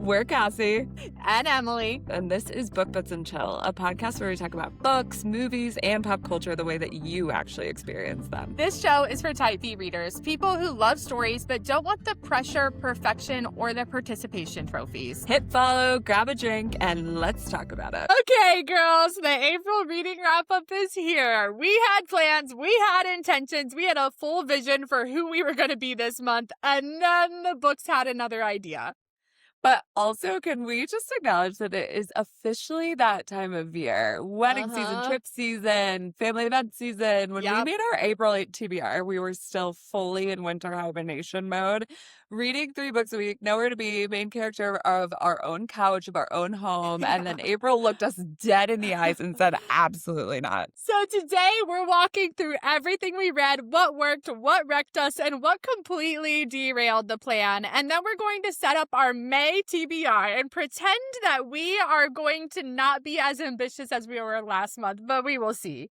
We're Cassie. And Emily. And this is Book Bits and Chill, a podcast where we talk about books, movies, and pop culture the way that you actually experience them. This show is for type B readers, people who love stories but don't want the pressure, perfection, or the participation trophies. Hit follow, grab a drink, and let's talk about it. Okay, girls, the April reading wrap-up is here. We had plans, we had intentions, we had a full vision for who we were going to be this month, and then the books had another idea. But also, can we just acknowledge that it is officially that time of year? Wedding season, trip season, family event season. When we made our April TBR, we were still fully in winter hibernation mode. Reading 3 books a week, nowhere to be, main character of our own couch, of our own home. And then April looked us dead in the eyes and said, absolutely not. So today we're walking through everything we read, what worked, what wrecked us, and what completely derailed the plan. And then we're going to set up our May TBR and pretend that we are going to not be as ambitious as we were last month, but we will see.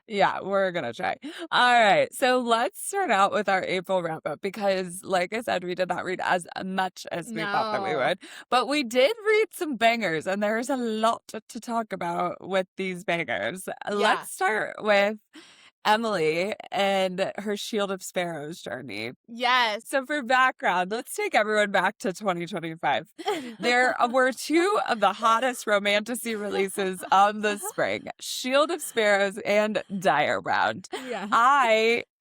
Yeah, we're going to try. All right. So let's start out with our April wrap up because, like I said, we did not read as much as we thought that we would. But we did read some bangers, and there's a lot to talk about with these bangers. Yeah. Let's start with Emily and her Shield of Sparrows journey. Yes. So for background, let's take everyone back to 2025. There were 2 of the hottest Romantasy releases of the spring, Shield of Sparrows and Direbound. Yeah.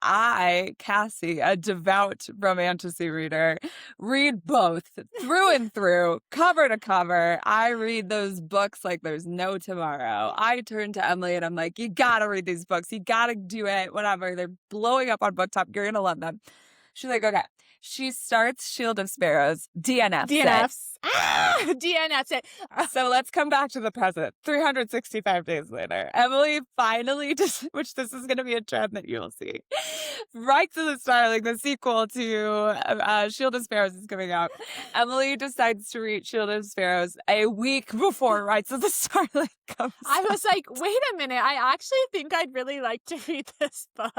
I, Cassie, a devout Romantasy reader, read both through and through, cover to cover. I read those books like there's no tomorrow. I turn to Emily and I'm like, you gotta read these books. You gotta do it, whatever. They're blowing up on BookTok. You're gonna love them. She's like, okay. She starts Shield of Sparrows, DNFs. DNFs it. So let's come back to the present. 365 days later, Emily finally, which this is going to be a trend that you'll see, Rights of the Starling, the sequel to Shield of Sparrows is coming out. Emily decides to read Shield of Sparrows a week before Rights of the Starling comes I was like, wait a minute. I actually think I'd really like to read this book.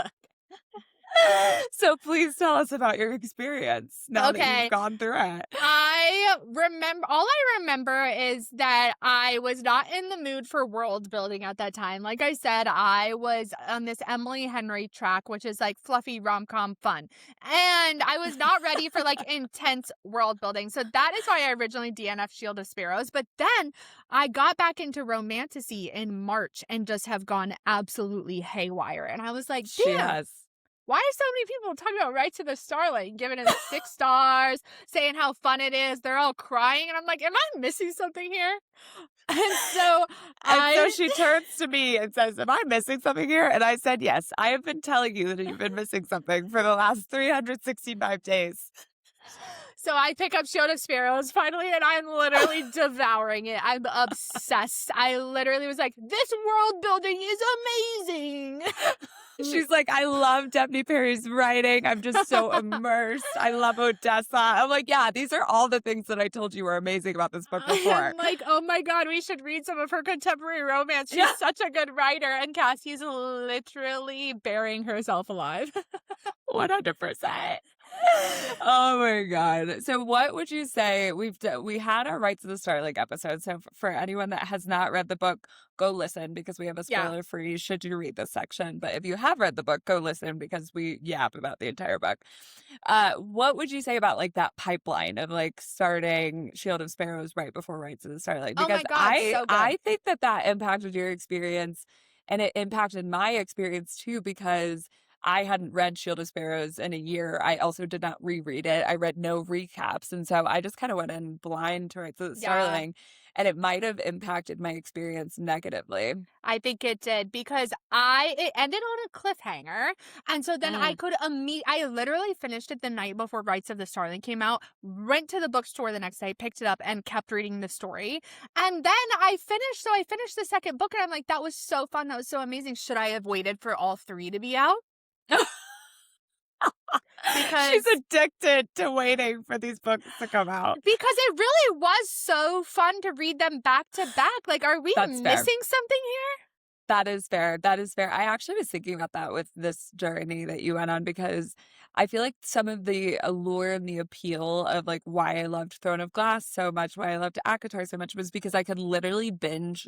So please tell us about your experience now that you've gone through it. All I remember is that I was not in the mood for world building at that time. Like I said, I was on this Emily Henry track, which is like fluffy rom-com fun. And I was not ready for like intense world building. So that is why I originally DNF'd Shield of Sparrows. But then I got back into Romantasy in March and just have gone absolutely haywire. And I was like, damn. She has. Why are so many people talking about Rights of the Starling, giving it 6 stars, saying how fun it is? They're all crying. And I'm like, am I missing something here? And so she turns to me and says, am I missing something here? And I said, yes, I have been telling you that you've been missing something for the last 365 days. So I pick up Shield of Sparrows finally, and I'm literally devouring it. I'm obsessed. I literally was like, this world building is amazing. She's like, I love Devney Perry's writing. I'm just so immersed. I love Odessa. I'm like, yeah, these are all the things that I told you were amazing about this book before. I'm like, oh my God, we should read some of her contemporary romance. She's such a good writer. And Cassie's literally burying herself alive. 100%. Oh my God. So what would you say? We had our Rights of the Starling episode. So for anyone that has not read the book, go listen because we have a spoiler free should you read this section. But if you have read the book, go listen because we yap about the entire book. What would you say about like that pipeline of like starting Shield of Sparrows right before Rights of the Starling? Because oh my God, so good. I think that impacted your experience and it impacted my experience too because I hadn't read Shield of Sparrows in a year. I also did not reread it. I read no recaps. And so I just kind of went in blind to Rights of the Starling. And it might have impacted my experience negatively. I think it did because it ended on a cliffhanger. And so then I literally finished it the night before Rights of the Starling came out, went to the bookstore the next day, picked it up and kept reading the story. And then I finished the second book and I'm like, that was so fun. That was so amazing. Should I have waited for all 3 to be out? Because she's addicted to waiting for these books to come out. Because it really was so fun to read them back to back. Like, are we missing something here? That is fair. That is fair. I actually was thinking about that with this journey that you went on because I feel like some of the allure and the appeal of, like, why I loved Throne of Glass so much, why I loved ACOTAR so much was because I could literally binge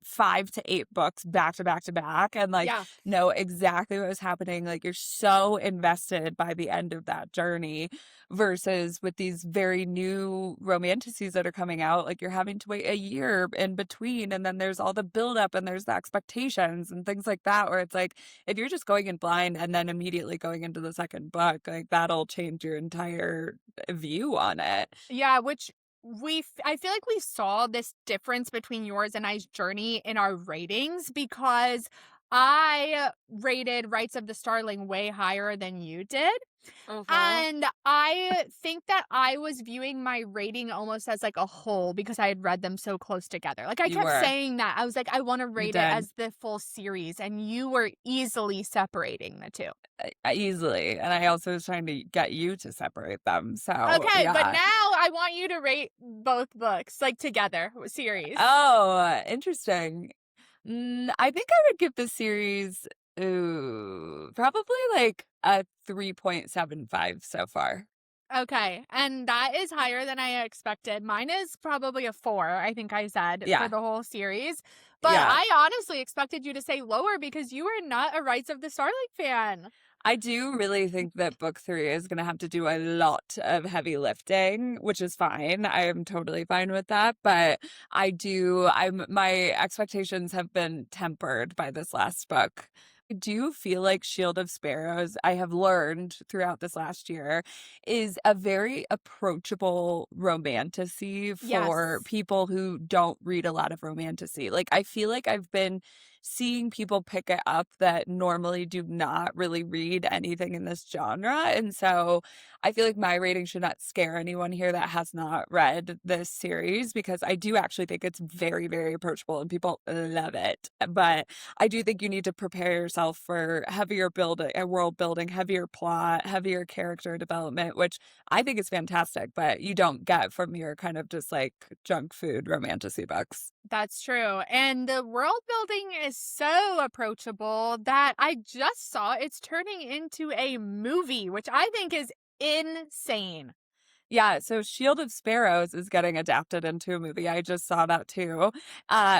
5 to 8 books back to back to back and, like, Yeah. know exactly what was happening, like, you're so invested by the end of that journey versus with these very new romanticides that are coming out, like, you're having to wait a year in between, and then there's all the buildup, and there's the expectations and things like that, where it's like, if you're just going in blind and then immediately going into the second book, like, that'll change your entire view on it. Yeah, which I feel like we saw this difference between yours and I's journey in our ratings because I rated Rights of the Starling way higher than you did. Mhm. And I think that I was viewing my rating almost as like a whole because I had read them so close together. Like I You kept were. saying that. I was like, I want to You rate it did. as the full series. And you were easily separating the two. Easily, and I also was trying to get you to separate them, so Okay, but yeah. now I want you to rate both books like together, series. Oh, interesting. I think I would give the series, probably like a 3.75 so far. Okay, and that is higher than I expected. Mine is probably a 4, I think I said, for Yeah, the whole series. But yeah. I honestly expected you to say lower because you are not a Rights of the Starling fan. I do really think that book 3 is gonna have to do a lot of heavy lifting, which is fine. I am totally fine with that, but my expectations have been tempered by this last book. I do feel like Shield of Sparrows, I have learned throughout this last year, is a very approachable romantasy for Yes. people who don't read a lot of romantasy. Like, I feel like I've been seeing people pick it up that normally do not really read anything in this genre. And so I feel like my rating should not scare anyone here that has not read this series because I do actually think it's very, very approachable and people love it. But I do think you need to prepare yourself for heavier building, world building, heavier plot, heavier character development, which I think is fantastic, but you don't get from your kind of just like junk food romantasy books. That's true. And the world building is so approachable that I just saw it's turning into a movie, which I think is insane. Yeah, so Shield of Sparrows is getting adapted into a movie. I just saw that too,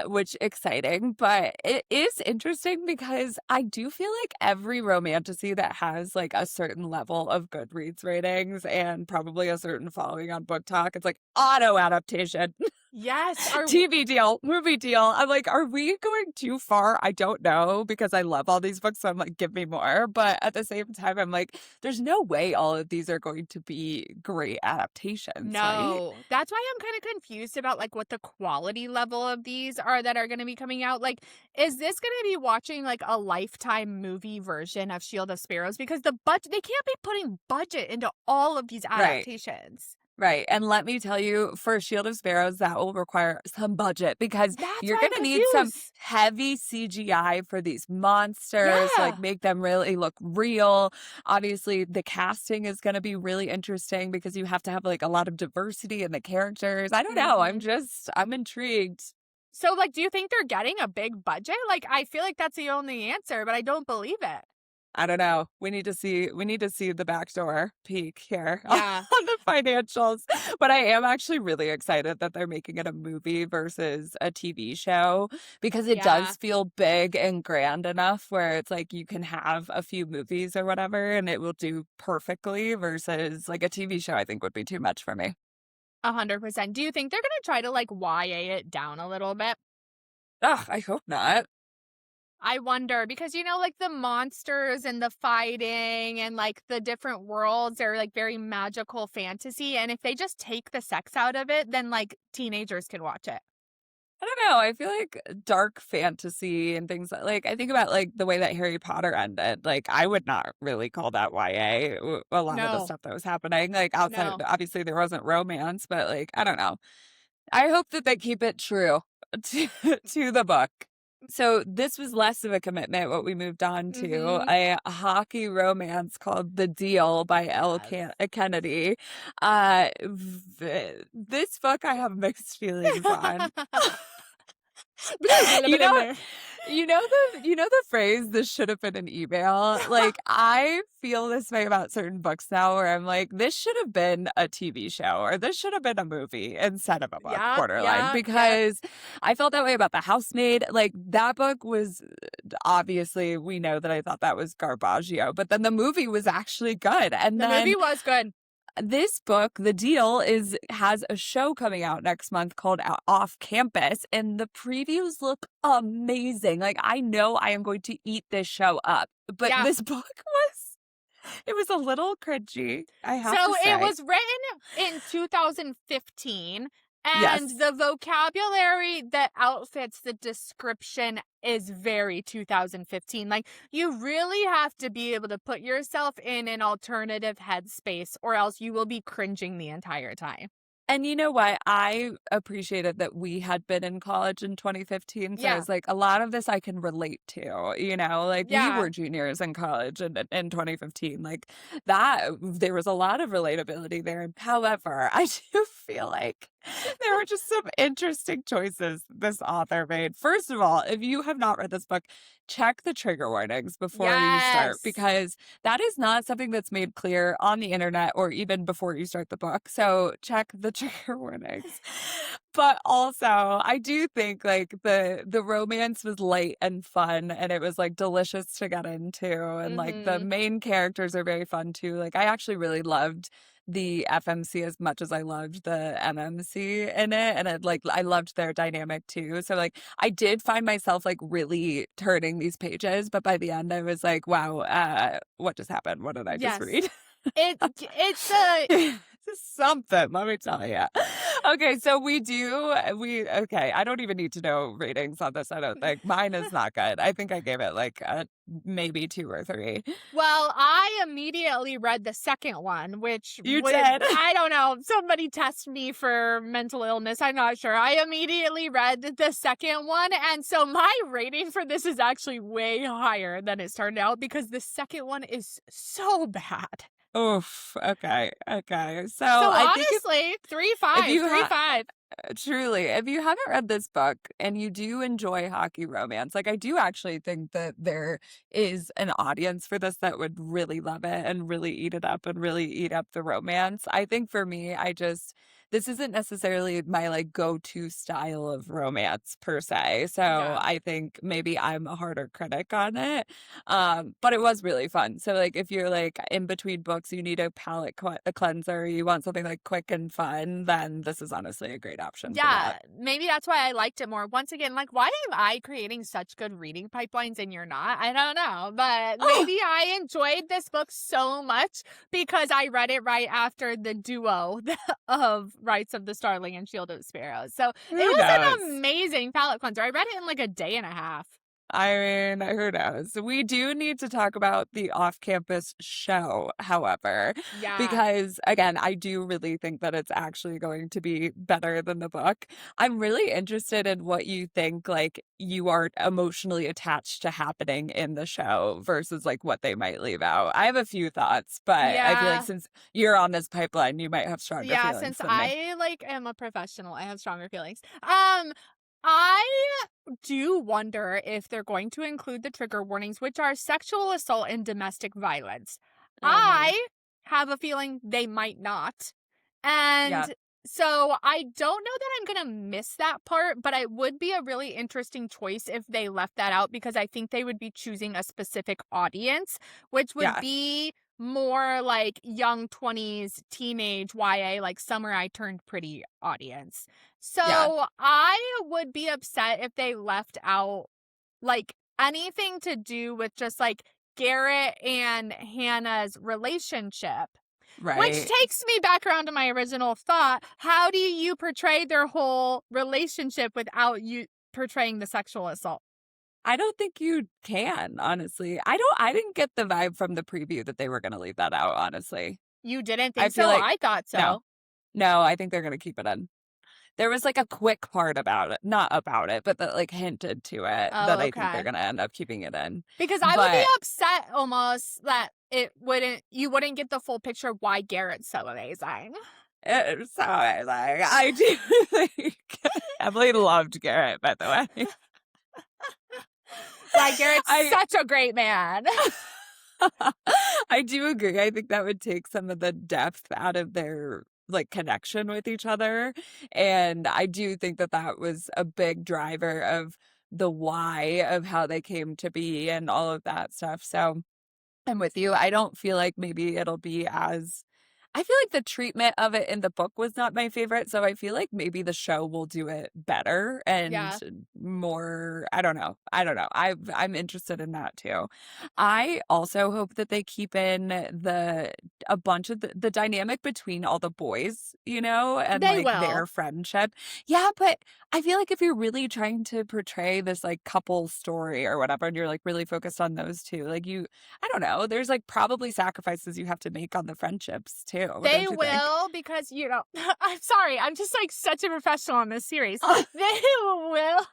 which exciting. But it is interesting because I do feel like every romantasy that has like a certain level of Goodreads ratings and probably a certain following on BookTok, it's like auto adaptation. Yes, our TV deal, movie deal. I'm like, are we going too far? I don't know because I love all these books. So I'm like, give me more. But at the same time, I'm like, there's no way all of these are going to be great adaptations, right? No, that's why I'm kind of confused about like what the quality level of these are that are going to be coming out. Like, is this going to be watching like a Lifetime movie version of Shield of Sparrows? Because the budget, they can't be putting budget into all of these Right. adaptations. Right. And let me tell you, for Shield of Sparrows, that will require some budget because That's you're why going I'm to need some confused. heavy CGI for these monsters, like Yeah. make them really look real. Obviously, the casting is going to be really interesting because you have to have like a lot of diversity in the characters. I don't know. Hmm. I'm intrigued. So, like, do you think they're getting a big budget? Like, I feel like that's the only answer, but I don't believe it. I don't know. We need to see the backdoor peek here on Yeah. the financials. But I am actually really excited that they're making it a movie versus a TV show because it Yeah. does feel big and grand enough where it's like you can have a few movies or whatever and it will do perfectly versus like a TV show I think would be too much for me. 100%. Do you think they're gonna try to like YA it down a little bit? Ugh, I hope not. I wonder because like the monsters and the fighting and like the different worlds are like very magical fantasy. And if they just take the sex out of it, then like teenagers can watch it. I don't know. I feel like dark fantasy and things like I think about like the way that Harry Potter ended. Like I would not really call that YA. A lot of the No, stuff that was happening, like outside, no. obviously there wasn't romance, but like I don't know. I hope that they keep it true to to the book. So this was less of a commitment. What we moved on to Mm-hmm. a hockey romance called "The Deal" by Yes. Kennedy. This book I have mixed feelings on. Blah, blah, You blah, know, blah. You know the phrase, "This should have been an email." Like, I feel this way about certain books now where I'm like, "This should have been a TV show, or this should have been a movie instead of a book," Yeah, borderline, yeah, yeah. because I felt that way about The Housemaid. Like, that book was obviously, we know that I thought that was garbaggio, but then the movie was actually good, and The movie then was good. this book, The Deal, is has a show coming out next month called Off Campus, and the previews look amazing. Like, I know I am going to eat this show up. But Yeah. this book was a little cringy, I have to So it say. was written in 2015, and Yes. the vocabulary that outfits the description is very 2015. Like, you really have to be able to put yourself in an alternative headspace, or else you will be cringing the entire time. And you know what? I appreciated that we had been in college in 2015, so I Yeah. was like, a lot of this I can relate to, like, we Yeah. were juniors in college in 2015, like, that there was a lot of relatability there. However, I do feel like there were just some interesting choices this author made. First of all, if you have not read this book, check the trigger warnings before you start, Yes. because that is not something that's made clear on the internet or even before you start the book. So check the trigger warnings. But also, I do think like the romance was light and fun, and it was like delicious to get into, and like the Mhm. main characters are very fun too. Like, I actually really loved the FMC as much as I loved the MMC in it, and I loved their dynamic too. So like, I did find myself like really turning these pages, but by the end I was like, wow, what just happened? What did I just Yes. read? It's a This is something, let me tell you. Okay, so okay, I don't even need to know ratings on this, I don't think. Mine is not good. I think I gave it like a maybe 2 or 3. Well, I immediately read the second one, which You would, did? I don't know, somebody test me for mental illness, I'm not sure. I immediately read the second one, and so my rating for this is actually way higher than it started out, because the second one is so bad. Oof, okay, okay. So, So I think honestly, if 3-5, you 3-5. truly, if you haven't read this book and you do enjoy hockey romance, like, I do actually think that there is an audience for this that would really love it and really eat it up and really eat up the romance. I think for me, this isn't necessarily my like go-to style of romance per se. So Yeah. I think maybe I'm a harder critic on it. But it was really fun. So like, if you're like in between books, you need a a cleanser, you want something like quick and fun, then this is honestly a great option for Yeah, that. maybe that's why I liked it more. Once again, like, why am I creating such good reading pipelines and you're not? I don't know. But Oh, maybe I enjoyed this book so much because I read it right after the duo of Rights of the Starling and Shield of Sparrows. So it who was an knows? amazing palate cleanser. I read it in like a day and a half. I mean, who knows? We do need to talk about the off-campus show, however, Yeah. because again, I do really think that it's actually going to be better than the book. I'm really interested in what you think, like, you are emotionally attached to happening in the show versus like what they might leave out. I have a few thoughts, but I feel like Yeah. since you're on this pipeline, you might have stronger Yeah, feelings since than me. I like am a professional, I have stronger feelings. I do wonder if they're going to include the trigger warnings, which are sexual assault and domestic violence. Mhm. I have a feeling they might not. Yeah, And so I don't know that I'm going to miss that part, but it would be a really interesting choice if they left that out, because I think they would be choosing a specific audience, which would yeah, be more like young 20s, teenage YA, like Summer I Turned Pretty audience. yeah, So I would be upset if they left out like anything to do with just like Garrett and Hannah's relationship. Which right. takes me back around to my original thought. How do you portray their whole relationship without you portraying the sexual assault? I don't think you can, honestly. I didn't get the vibe from the preview that they were gonna leave that out, honestly. You didn't I think feel so? like I thought no. so. No, I think they're gonna keep it in. There was, like, a quick part about it, not about it, but that, like, hinted to it that Oh, I think they're okay. gonna end up keeping it in. Because I would be But upset almost that you wouldn't get the full picture of why Garrett's so amazing. it's so amazing. I do think Emily loved Garrett, by the way. why Garrett's I such a great man. I do agree. I think that would take some of the depth out of their like connection with each other. And I do think that that was a big driver of the why of how they came to be and all of that stuff. So I'm with you. I don't feel like maybe it'll be as I feel like the treatment of it in the book was not my favorite, so I feel like maybe the show will do it better and Yeah, more I don't know. I don't know. I'm interested in that too. I also hope that they keep in the a bunch of the dynamic between all the boys, you know, and they like their will. friendship. Yeah, but I feel like if you're really trying to portray this like couple story or whatever, and you're like really focused on those two, like I don't know. There's like probably sacrifices you have to make on the friendships too, They don't you think? will because, I'm sorry, I'm just like such a professional on this series. They will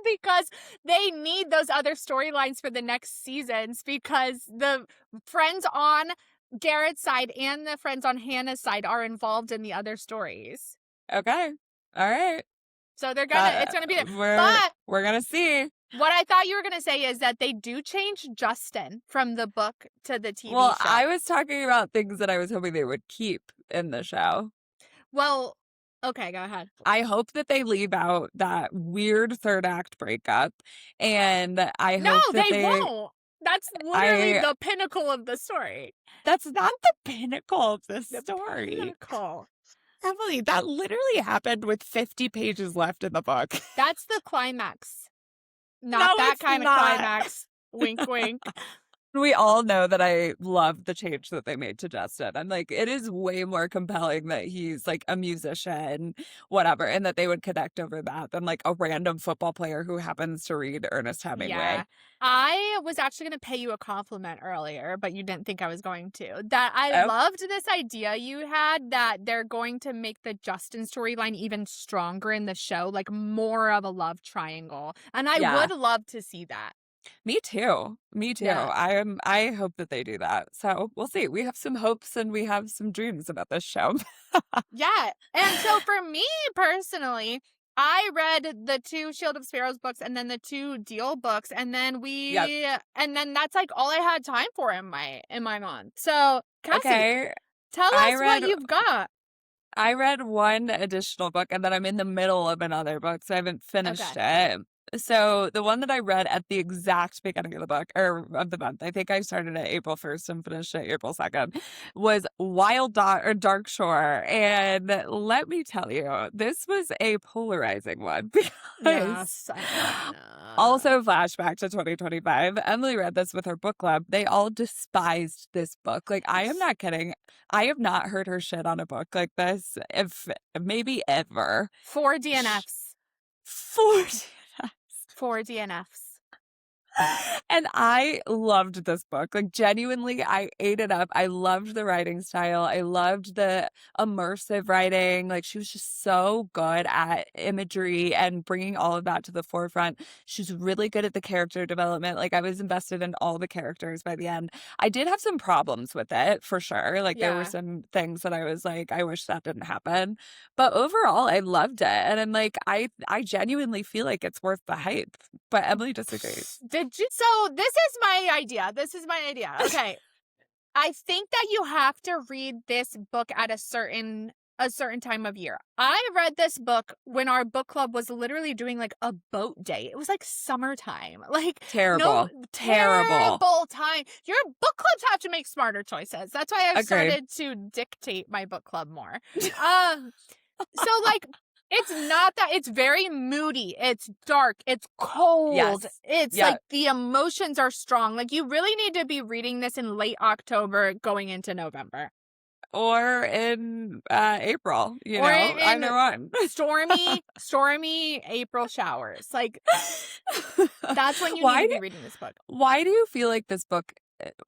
because they need those other storylines for the next seasons because the friends on Garrett's side and the friends on Hannah's side are involved in the other stories. Okay. All right. So it's That gonna be there. But we're gonna see. what I thought you were gonna say is that they do change Justin from the book to the TV Well, show. I was talking about things that I was hoping they would keep in the show. Well, okay, go ahead. I hope that they leave out that weird third act breakup, and I No, hope that they won't. That's literally I the pinnacle of the story. that's not the pinnacle of the The story. pinnacle. Emily, that literally happened with 50 pages left in the book. That's the climax. Not No, that it's kind not. of climax. Wink, wink. We all know that I love the change that they made to Justin. I'm like, it is way more compelling that he's like a musician, whatever, and that they would connect over that than like a random football player who happens to read Ernest Hemingway. Yeah. I was actually going to pay you a compliment earlier, but you didn't think I was going to. That I Oh, loved this idea you had that they're going to make the Justin storyline even stronger in the show, like more of a love triangle. And I yeah. would love to see that. Me too. Me too. Yeah. I hope that they do that. So we'll see. We have some hopes and we have some dreams about this show. Yeah. And so for me personally, I read the 2 Shield of Sparrows books and then the 2 Deal books and then Yep. and then that's like all I had time for in my month. So, Cassie, Okay. tell I us read what you've got. I read one additional book and then I'm in the middle of another book, so I haven't finished Okay. it. So the one that I read at the exact beginning of the book or of the month, I think I started at April 1st and finished at April 2nd, was Dark Shore. And let me tell you, this was a polarizing one because Yes, I know. also flashback to 2025. Emily read this with her book club. They all despised this book. Like, I am not kidding. I have not heard her shit on a book like this, if maybe ever. 4 DNFs. 40. 4 DNFs. And I loved this book. Like, genuinely, I ate it up. I loved the writing style. I loved the immersive writing. Like, she was just so good at imagery and bringing all of that to the forefront. She's really good at the character development. Like, I was invested in all the characters by the end. I did have some problems with it, for sure. Like, there were Yeah. some things that I was like, I wish that didn't happen. But overall, I loved it. And I'm like, I genuinely feel like it's worth the hype. But Emily disagrees. So this is my idea. Okay. I think that you have to read this book at a certain time of year. I read this book when our book club was literally doing like a boat day. It was like summertime. Like Terrible. terrible time. Your book clubs have to make smarter choices. That's why I've Agreed. started to dictate my book club more. So like it's not that it's very moody. It's dark. It's cold. Yes. It's Yeah. like the emotions are strong. Like you really need to be reading this in late October going into November. Or in April, you Or know, in either one. stormy April showers. Like that's when you Why need to do, be reading this book. why do you feel like this book,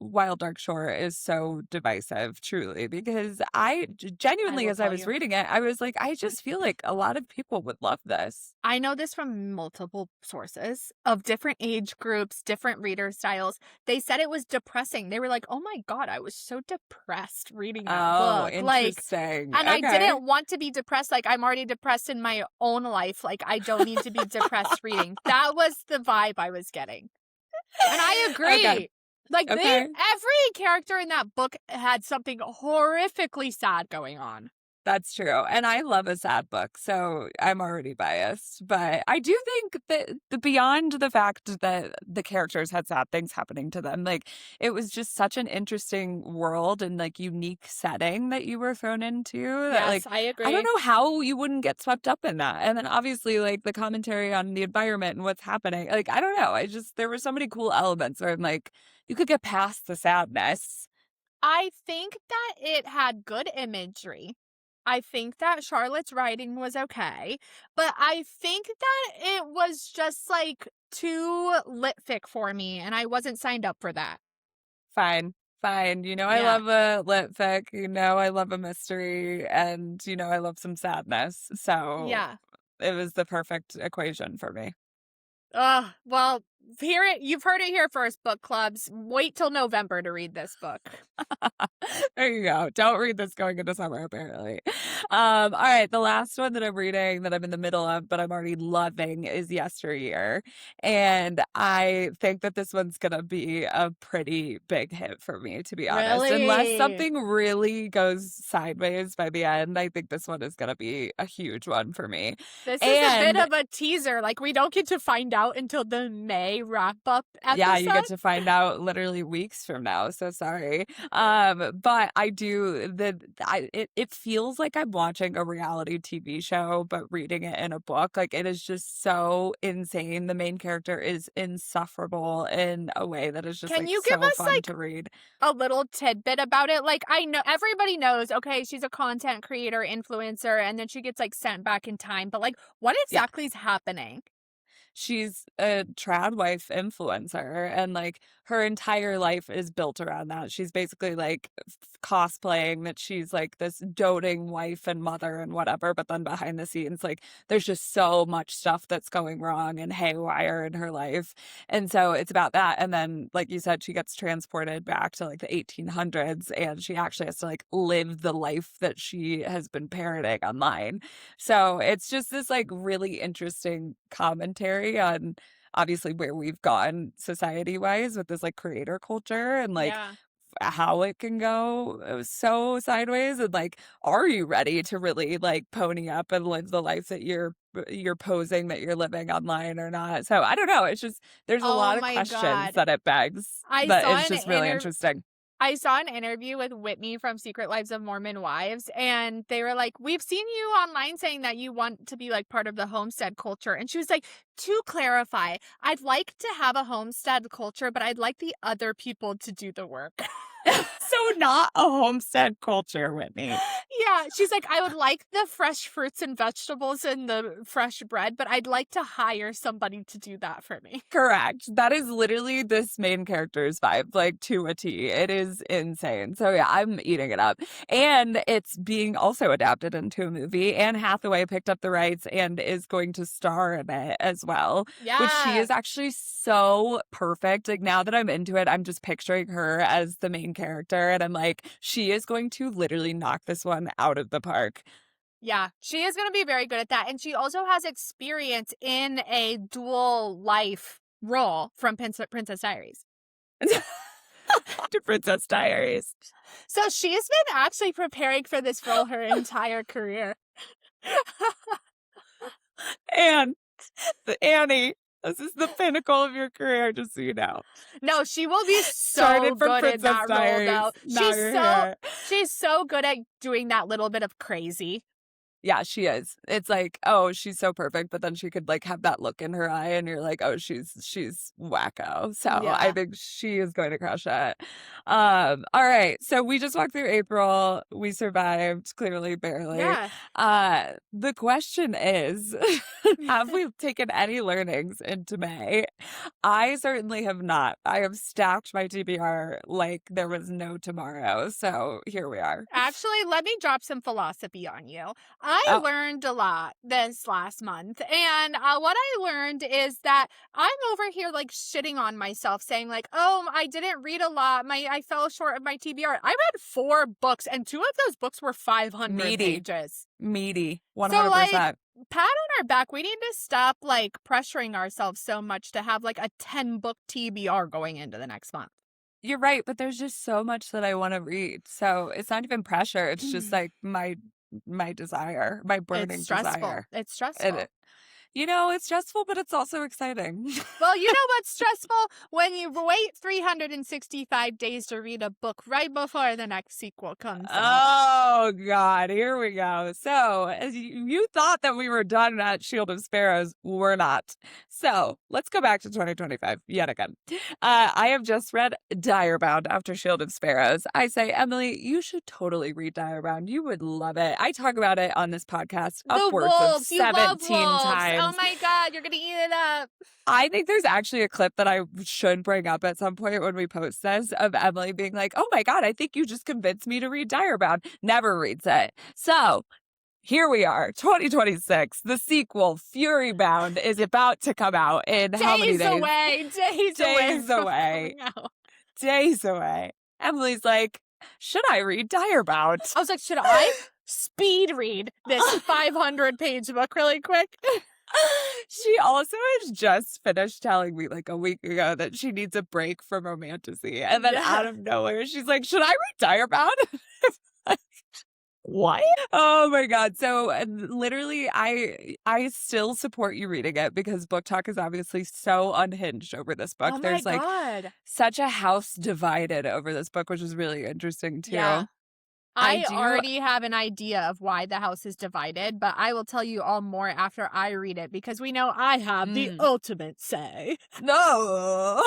Wild Dark Shore, is so divisive, truly? Because I genuinely, will as I tell was you. reading it, I was like, I just feel like a lot of people would love this. I know this from multiple sources of different age groups, different reader styles. They said it was depressing. They were like, "Oh my God, I was so depressed reading that Oh, book." Like, interesting. and I Okay. didn't want to be depressed. Like, I'm already depressed in my own life. Like, I don't need to be depressed reading. That was the vibe I was getting. And I Okay. agree. Like Okay. every character in that book had something horrifically sad going on. That's true, and I love a sad book, so I'm already biased, but I do think that beyond the fact that the characters had sad things happening to them, like, it was just such an interesting world and, like, unique setting that you were thrown into that, Yes, like, I I don't agree. know how you wouldn't get swept up in that, and then obviously, like, the commentary on the environment and what's happening, like, I don't know, I just there were so many cool elements where I'm like, you could get past the sadness. I think that it had good imagery. I think that Charlotte's writing was okay, but I think that it was just like too lit fic for me, and I wasn't signed up for that. Fine, fine. I Yeah, love a lit fic, I love a mystery, and, I love some sadness. So yeah. it was the perfect equation for me. Well, you've heard it here first, book clubs. Wait till November to read this book. There you go. Don't read this going into summer, apparently. All right. The last one that I'm reading that I'm in the middle of, but I'm already loving is Yesteryear. And I think that this one's going to be a pretty big hit for me, to be honest. Unless Really? something really goes sideways by the end, I think this one is going to be a huge one for me. This is a bit And of a teaser. Like, we don't get to find out until the May wrap up yeah, you episode. get to find out literally weeks from now, so sorry. But I do it feels like I'm watching a reality TV show, but reading it in a book. Like, it is just so insane. The main character is insufferable in a way that is just, Can like, you give so us, fun like, to read. a little tidbit about it? Like, I know everybody knows, okay, she's a content creator, influencer, and then she gets, like, sent back in time, but, like, what Yeah. exactly is happening? She's a trad wife influencer, and, like, her entire life is built around that. She's basically, like, cosplaying that she's, like, this doting wife and mother and whatever, but then behind the scenes, like, there's just so much stuff that's going wrong and haywire in her life, and so it's about that, and then, like you said, she gets transported back to, like, the 1800s, and she actually has to, like, live the life that she has been parroting online. So it's just this, like, really interesting commentary on obviously where we've gone society-wise with this, like, creator culture and, like, Yeah. how it can go so sideways and, like, are you ready to really, like, pony up and live the life that you're posing that you're living online or not? So I don't know, it's just there's a Oh lot of my questions god. that it begs I that saw is an just really inter interesting. I saw an interview with Whitney from Secret Lives of Mormon Wives, and they were like, "We've seen you online saying that you want to be like part of the homestead culture." And she was like, "To clarify, I'd like to have a homestead culture, but I'd like the other people to do the work." So not a homestead culture, Whitney. Yeah, she's like, "I would like the fresh fruits and vegetables and the fresh bread, but I'd like to hire somebody to do that for me." Correct. That is literally this main character's vibe, like, to a T. It is insane. So, yeah, I'm eating it up. And it's being also adapted into a movie. Anne Hathaway picked up the rights and is going to star in it as well, which she Yeah. is actually so perfect. Like, now that I'm into it, I'm just picturing her as the main character. And I'm like, she is going to literally knock this one out of the park. Yeah, she is gonna be very good at that, and she also has experience in a dual life role from Princess Diaries. To Princess Diaries. So she's been actually preparing for this role her entire career. And Annie, this is the pinnacle of your career, just so you know. No, she will be so Started from good in Princess that role Diaries, though. now you're here. She's so good at doing that little bit of crazy. Yeah, she is. It's like, oh, she's so perfect, but then she could, like, have that look in her eye, and you're like, "Oh, she's wacko." So, I Yeah. think she is going to crush it. All right, so we just walked through April. We survived, clearly, barely. Yeah. The question is, have we taken any learnings into May? I certainly have not. I have stacked my TBR like there was no tomorrow, so here we are. Actually, let me drop some philosophy on you. I Oh, learned a lot this last month. And what I learned is that I'm over here like shitting on myself saying like, oh, I didn't read a lot. I fell short of my TBR. I read 4 books and 2 of those books were 500 meaty, pages. meaty, So like 100%. pat on our back. We need to stop like pressuring ourselves so much to have like a 10-book TBR going into the next month. You're right, but there's just so much that I want to read. So it's not even pressure. It's just like my desire, my It's burning stressful. desire. It's And stressful. it's stressful, but it's also exciting. Well, you know what's stressful? When you wait 365 days to read a book right before the next sequel comes out. Oh God, here we go. So, as you thought that we were done at Shield of Sparrows, we're not. So, let's go back to 2025 yet again. I have just read Direbound after Shield of Sparrows. I say, Emily, you should totally read Direbound. You would love it. I talk about it on this podcast The upwards of wolves. You love 17 wolves. Oh times. my God, you're going to eat it up. I think there's actually a clip that I should bring up at some point when we post this of Emily being like, oh my God, I think you just convinced me to read Direbound. Never reads it. So here we are, 2026. The sequel, Furybound, is about to come out in how many days? Days Days away. Days away. Emily's like, should I read Direbound? I was like, should I speed read this 500-page book really quick? She also has just finished telling me like a week ago that she needs a break from Romantasy. And then out of nowhere, she's like, should I read Direbound? What? Oh my God. So literally I still support you reading it because BookTok is obviously so unhinged over this book. Oh my There's like God. such a house divided over this book, which is really interesting too. Yeah. I do already have an idea of why the house is divided, but I will tell you all more after I read it because we know I have the ultimate say. No.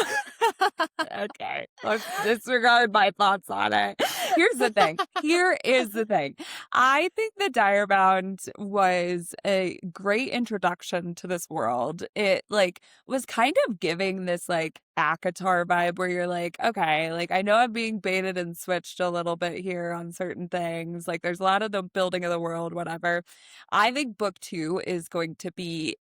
Okay. Let's disregard my thoughts on it. Here's the thing. Here is the thing. I think that Direbound was a great introduction to this world. It like was kind of giving this like ACOTAR vibe where you're like, okay, like I know I'm being baited and switched a little bit here on certain things. Like there's a lot of the building of the world, whatever. I think book 2 is going to be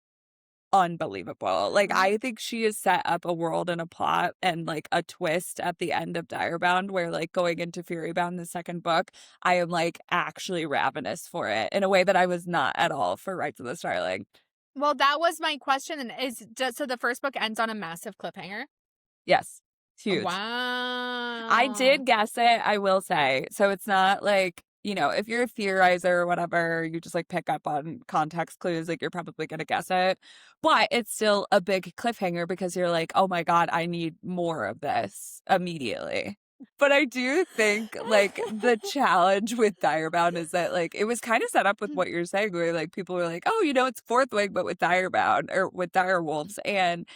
unbelievable. Like I think she has set up a world and a plot and like a twist at the end of Direbound where like going into Furybound, the second book, I am like actually ravenous for it in a way that I was not at all for Rights of the Starling. Well, that was my question. And is just so the first book ends on a massive cliffhanger? Yes. It's huge. Wow. I did guess it, I will say. So it's not like, if you're a theorizer or whatever, you just like pick up on context clues, like you're probably going to guess it. But it's still a big cliffhanger because you're like, oh my God, I need more of this immediately. But I do think like the challenge with Direbound is that like it was kind of set up with what you're saying, where like people were like, oh, it's Fourth Wing, but with Direbound or with Direwolves. And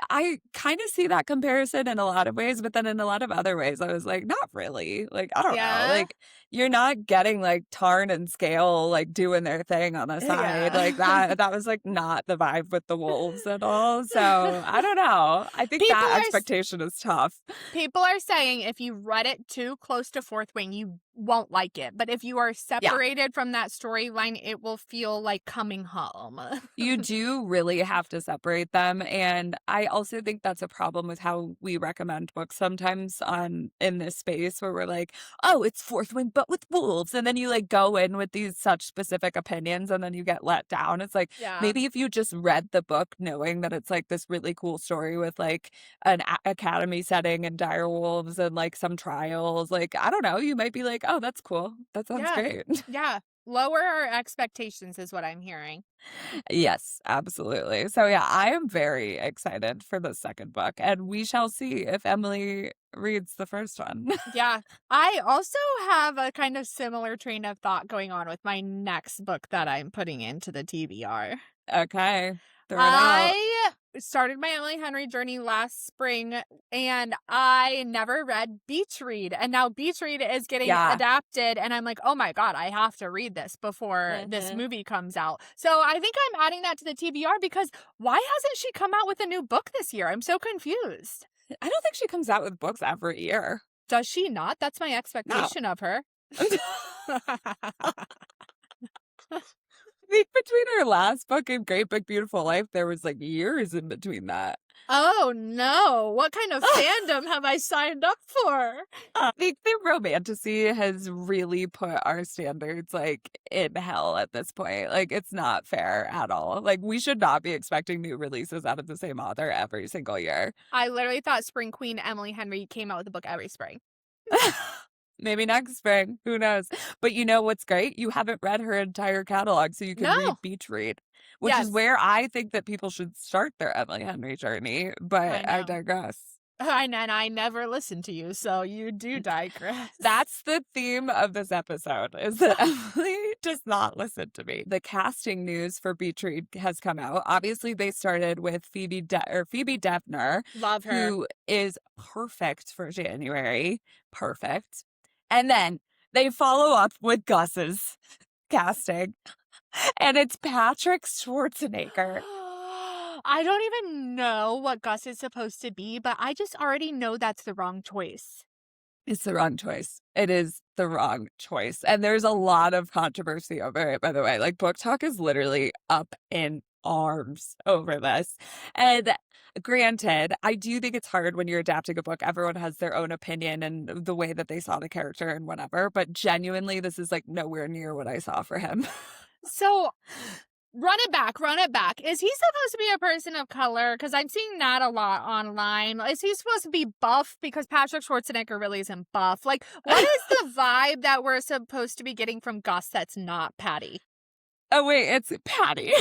I kind of see that comparison in a lot of ways, but then in a lot of other ways, I was like, not really. Like, I don't know. Like, you're not getting like Tarn and Scale like doing their thing on the side. Like that was like not the vibe with the wolves at all. So I don't know. I think that expectation is tough. People are saying if you read it too close to Fourth Wing, you won't like it. But if you are separated from that storyline, it will feel like coming home. You do really have to separate them. And I also think that's a problem with how we recommend books sometimes in this space where we're like, oh, it's Fourth Wing, but with wolves. And then you like go in with these such specific opinions and then you get let down. It's like, maybe if you just read the book knowing that it's like this really cool story with like an academy setting and dire wolves and like some trials, like, I don't know, you might be like, oh, that's cool. That sounds great. Yeah. Lower our expectations is what I'm hearing. Yes, absolutely. So yeah, I am very excited for the second book and we shall see if Emily reads the first one. Yeah. I also have a kind of similar train of thought going on with my next book that I'm putting into the TBR. Okay. I started my Emily Henry journey last spring and I never read Beach Read. And now Beach Read is getting adapted. And I'm like, oh my God, I have to read this before this movie comes out. So I think I'm adding that to the TBR because why hasn't she come out with a new book this year? I'm so confused. I don't think she comes out with books every year. Does she not? That's my expectation of her. I think between her last book and Great Big Beautiful Life, there was like years in between that. Oh no, what kind of fandom have I signed up for? I think the Romantasy has really put our standards like in hell at this point. Like it's not fair at all. Like we should not be expecting new releases out of the same author every single year. I literally thought Spring Queen Emily Henry came out with a book every spring. Maybe next spring. Who knows? But you know what's great? You haven't read her entire catalog, so you can read No. Beach Read, which is Yes, where I think that people should start their Emily Henry journey. I But I know. digress. And I never listen to you, so you do digress. That's the theme of this episode is that Emily does not listen to me. The casting news for Beach Read has come out. Obviously, they started with Phoebe Devner, Love her. who is perfect for January. Perfect. And then they follow up with Gus's casting, and it's Patrick Schwarzenegger. I don't even know what Gus is supposed to be, but I just already know that's the wrong choice. It's the wrong choice. It is the wrong choice. And there's a lot of controversy over it, by the way. Like, BookTok is literally up in arms over this. And granted, I do think it's hard when you're adapting a book. Everyone has their own opinion and the way that they saw the character and whatever. But genuinely, this is like nowhere near what I saw for him. So run it back, run it back. Is he supposed to be a person of color? Because I'm seeing that a lot online. Is he supposed to be buff? Because Patrick Schwarzenegger really isn't buff. Like, what is the vibe that we're supposed to be getting from Gus that's not Patty? Oh, wait, it's Patty.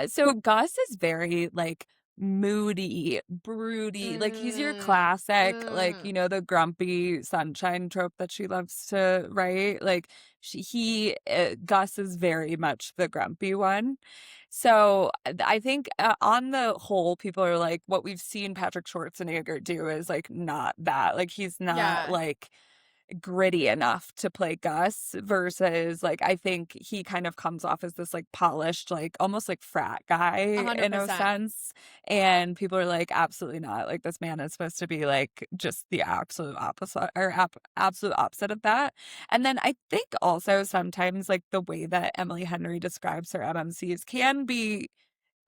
So Gus is very like moody, broody. Like he's your classic, like, Mm. the grumpy sunshine trope that she loves to write. Like Gus is very much the grumpy one. So I think on the whole, people are like, what we've seen Patrick Schwarzenegger do is like not that. Like he's not Yeah, like gritty enough to play Gus versus like I think he kind of comes off as this like polished like almost like frat guy in a 100%. sense, and people are like absolutely not, like this man is supposed to be like just the absolute opposite or absolute opposite of that. And then I think also sometimes like the way that Emily Henry describes her MMCs can be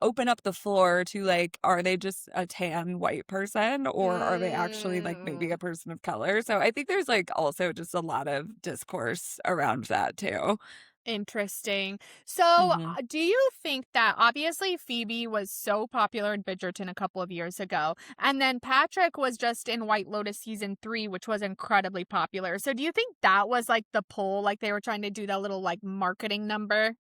open up the floor to like, are they just a tan white person or are they actually like maybe a Mm. person of color? So I think there's like also just a lot of discourse around that too. Interesting. So, Hmm. do you think that obviously Phoebe was so popular in Bridgerton a couple of years ago, and then Patrick was just in White Lotus season 3, which was incredibly popular. So, do you think that was like the pull, like they were trying to do that little like marketing number?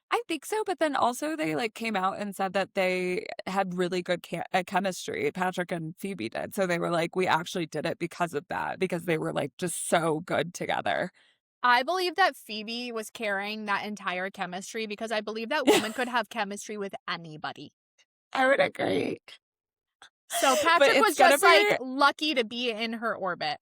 I think so, but then also they like came out and said that they had really good chemistry. Patrick and Phoebe did, so they were like, we actually did it because of that, because they were like just so good together. I believe that Phoebe was carrying that entire chemistry because I believe that woman could have chemistry with anybody. I would agree. So But Patrick was just like lucky to be in her orbit.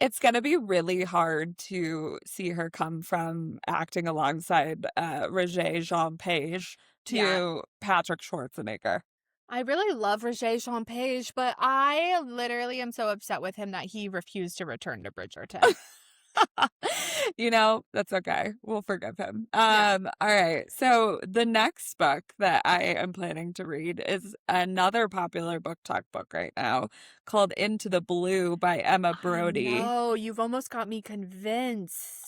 it's gonna be really hard to see her come from acting alongside, Roger Jean Page Yeah. to Patrick Schwarzenegger. I really love Roger Jean Page, but I literally am so upset with him that he refused to return to Bridgerton. That's okay. We'll forgive him. Yeah. All right. So the next book that I am planning to read is another popular book talk book right now called Into the Blue by Emma I Brody. know. You've almost got me convinced.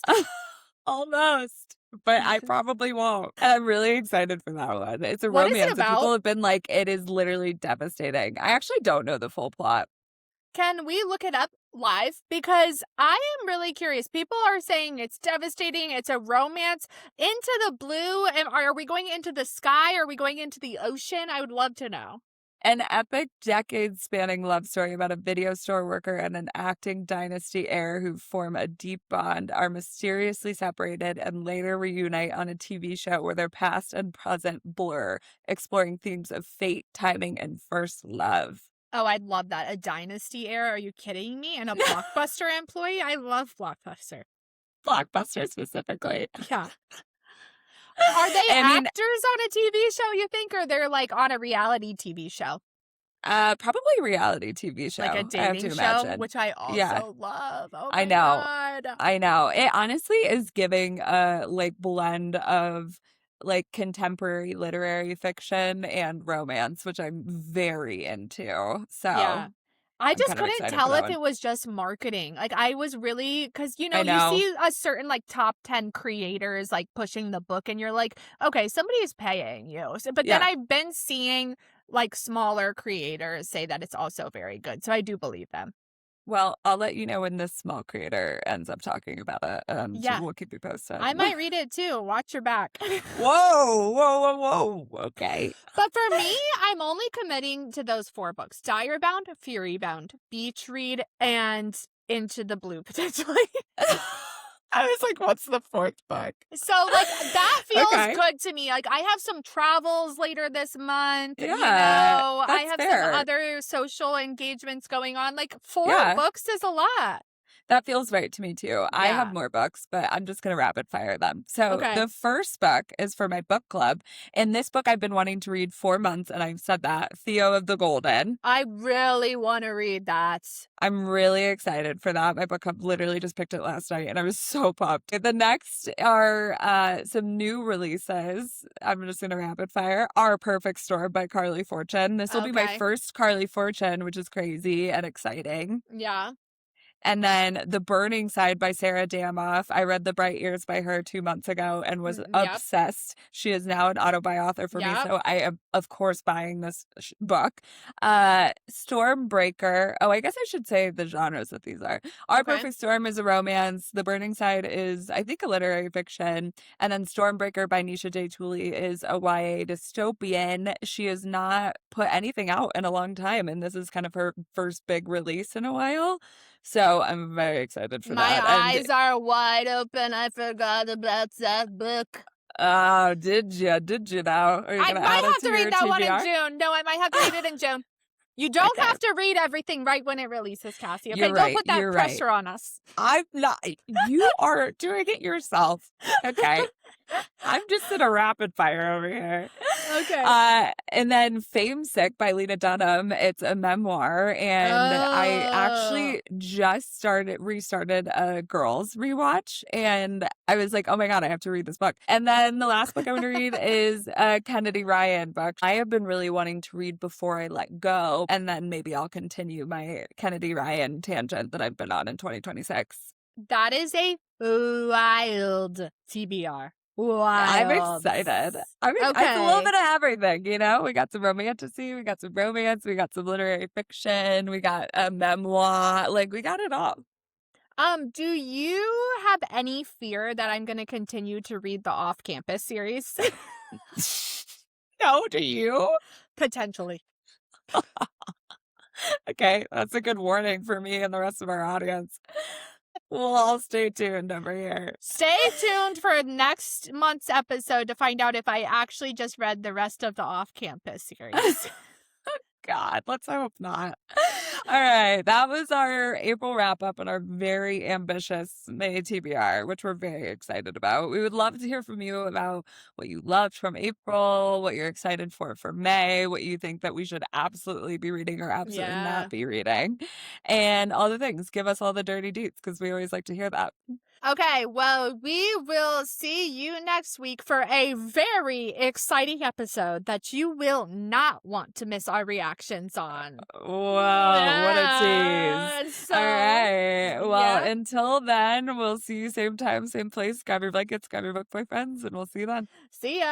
Almost, but I probably won't. And I'm really excited for that one. It's a What is it romance, and people about? have been like, it is literally devastating. I actually don't know the full plot. Can we look it up live? Because I am really curious. People are saying it's devastating. It's a romance. Into the blue. And are we going into the sky? Are we going into the ocean? I would love to know. An epic decade-spanning love story about a video store worker and an acting dynasty heir who form a deep bond, are mysteriously separated, and later reunite on a TV show where their past and present blur, exploring themes of fate, timing, and first love. Oh, I'd love that. A dynasty heir? Are you kidding me? And a Blockbuster employee? I love Blockbuster. Blockbuster specifically. Yeah. Are they I mean, actors on a TV show, you think, or they're like on a reality TV show? Probably reality TV show, Like a I have to dating show, imagine. which I Yeah, also love. Oh I my know. God. I know. It honestly is giving a like blend of like contemporary literary fiction and romance, which I'm very into. Yeah. So I I'm just kind of couldn't excited for tell that if one. it was just marketing. Like, I was really, because, I you know. see a certain like top 10 creators like pushing the book, and you're like, okay, somebody is paying you. So, but then Yeah. I've been seeing like smaller creators say that it's also very good. So I do believe them. Well, I'll let you know when this small creator ends up talking about it, and Yeah. we'll keep you posted. I might read it too. Watch your back. Whoa, whoa, whoa, whoa. Okay. But for me, I'm only committing to those 4 books: Direbound, Furybound, Beach Read, and Into the Blue, potentially. I was like, what's the fourth book? So, like, that feels Okay. good to me. Like, I have some travels later this month, Yeah, I that's have some fair. other social engagements going on. Like, 4 Yeah. books is a lot. That feels right to me too. I have Yeah. more books, but I'm just going to rapid fire them. So, Okay. the first book is for my book club. And this book I've been wanting to read 4 months, and I've said that Theo of the Golden. I really want to read that. I'm really excited for that. My book club literally just picked it last night, and I was so pumped. The next are some new releases. I'm just going to rapid fire. Our Perfect Storm by Carly Fortune. This will be my Okay. first Carly Fortune, which is crazy and exciting. Yeah. And then The Burning Side by Sarah Damoff. I read The Bright Ears by her 2 months ago and was Yep. obsessed. She is now an auto-buy author for me, Yep. so I am, of course, buying this book. Stormbreaker. Oh, I guess I should say the genres that these are. Our Okay. Perfect Storm is a romance. The Burning Side is, I think, a literary fiction. And then Stormbreaker by Nisha J. Tooley is a YA dystopian. She has not put anything out in a long time, and this is kind of her first big release in a while. So I'm very excited for My that. eyes are wide open. I forgot about that book. Oh, did you? Did you now? Are you I going to might add it have to to your read that one in TBR? June. No, I might have to read it in June. You don't Okay. have to read everything right when it releases, Cassie. Okay, You're don't right. put that You're pressure right. on us. I'm not. You are doing it yourself. Okay. I'm just in a rapid fire over here. Okay. And then Fame Sick by Lena Dunham. It's a memoir, and I Oh. actually just restarted a girls rewatch, and I was like, oh my God, I have to read this book. And then the last book I'm going to read is a Kennedy Ryan book. I have been really wanting to read Before I Let Go, and then maybe I'll continue my Kennedy Ryan tangent that I've been on in 2026. That is a wild TBR. I'm Wild. excited. I mean, it's a little Okay. bit of everything, you know? We got some romantasy, we got some romance, we got some literary fiction, we got a memoir. Like, we got it all. Do you have any fear that I'm going to continue to read the off-campus series? No, do you? Potentially. Okay, that's a good warning for me and the rest of our audience. We'll all stay tuned over here. Stay tuned for next month's episode to find out if I actually just read the rest of the off-campus series. God, let's hope not. All right, that was our April wrap up and our very ambitious May TBR, which we're very excited about. We would love to hear from you about what you loved from April, what you're excited for May, what you think that we should absolutely be reading or absolutely not be reading, and all the things. Give us all the dirty deets because we always like to hear that. Okay, well, we will see you next week for a very exciting episode that you will not want to miss our reactions on. Wow, what a tease. So, All right. Well, yeah. until then, we'll see you same time, same place. Grab your blankets, grab your book boyfriends, and we'll see you then. See ya.